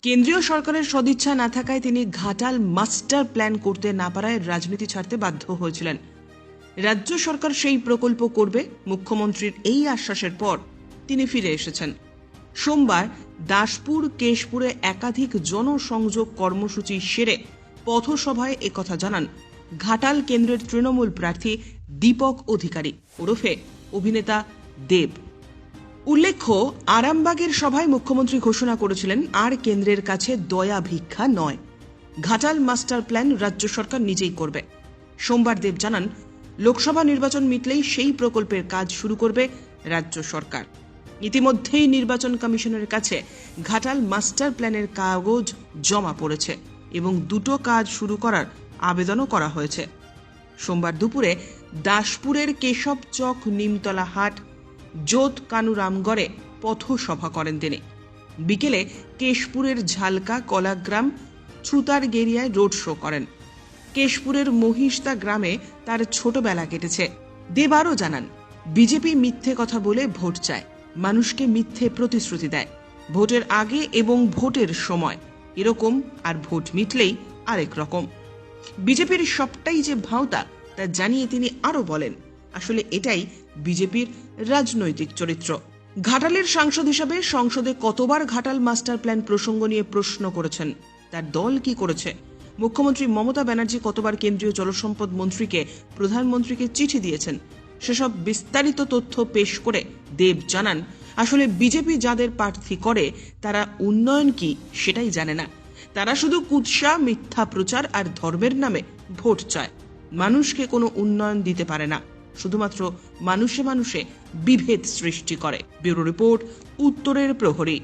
কেন্দ্রীয় সরকারের সদিচ্ছা না থাকায় তিনি ঘাটাল মাস্টার প্ল্যান করতে না পারায় রাজনীতি ছাড়তে বাধ্য হয়েছিলেন। রাজ্য সরকার সেই প্রকল্প করবে, মুখ্যমন্ত্রীর এই আশ্বাসের পর তিনি ফিরে এসেছেন। সোমবার দাসপুর কেশপুরে একাধিক জনসংযোগ কর্মসূচি সেরে পথসভায় একথা জানান ঘাটাল কেন্দ্রের তৃণমূল প্রার্থী দীপক অধিকারী ওরফে অভিনেতা দেব। উল্লেখ্য, আরামবাগের সভায় মুখ্যমন্ত্রী ঘোষণা করেছিলেন আর কেন্দ্রের কাছে দয়া ভিক্ষা নয়, ঘাটাল মাস্টার প্ল্যান রাজ্য সরকার নিজেই করবে। সোমবার দেব জানান, লোকসভা নির্বাচন মিটলেই সেই প্রকল্পের কাজ শুরু করবে রাজ্য সরকার। ইতিমধ্যেই নির্বাচন কমিশনের কাছে ঘাটাল মাস্টার প্ল্যানের কাগজ জমা পড়েছে এবং দুটো কাজ শুরু করার আবেদনও করা হয়েছে। সোমবার দুপুরে দাসপুরের কেশব চক, নিমতলা হাট, জোত কানুরামগড়ে পথসভা করেন তিনি। বিকেলে কেশপুরের ঝালকা, কলাগ্রাম, ছুতারগেরিয়ায় রোড শো করেন। কেশপুরের মহিষদা গ্রামে তার ছোটবেলা কেটেছে। দেব আরও জানান, বিজেপি মিথ্যে কথা বলে ভোট চায়, মানুষকে মিথ্যে প্রতিশ্রুতি দেয় ভোটের আগে এবং ভোটের সময় এরকম, আর ভোট মিটলেই আরেক রকম। বিজেপির সবটাই যে ভাঁওতা তা জানিয়ে তিনি আরও বলেন, আসলে এটাই বিজেপির রাজনৈতিক চরিত্র। ঘাটালের সাংসদ হিসাবে সংসদে কতবার ঘাটাল মাস্টার প্ল্যান প্রসঙ্গ নিয়ে প্রশ্ন করেছেন, তার দল কি করেছে? মুখ্যমন্ত্রী মমতা ব্যানার্জি কতবার কেন্দ্রীয় জলসম্পদ মন্ত্রীকে, প্রধানমন্ত্রীকে চিঠি দিয়েছেন, সেসব বিস্তারিত তথ্য পেশ করে দেব জানান, আসলে বিজেপি যাদের প্রার্থী করে তারা উন্নয়ন কি সেটাই জানে না। তারা শুধু কুৎসা, মিথ্যা প্রচার আর ধর্মের নামে ভোট চায়, মানুষকে কোনো উন্নয়ন দিতে পারে না, শুধুমাত্র মানুষে মানুষে বিভেদ সৃষ্টি করে। ব্যুরো রিপোর্ট, উত্তরের প্রহরী।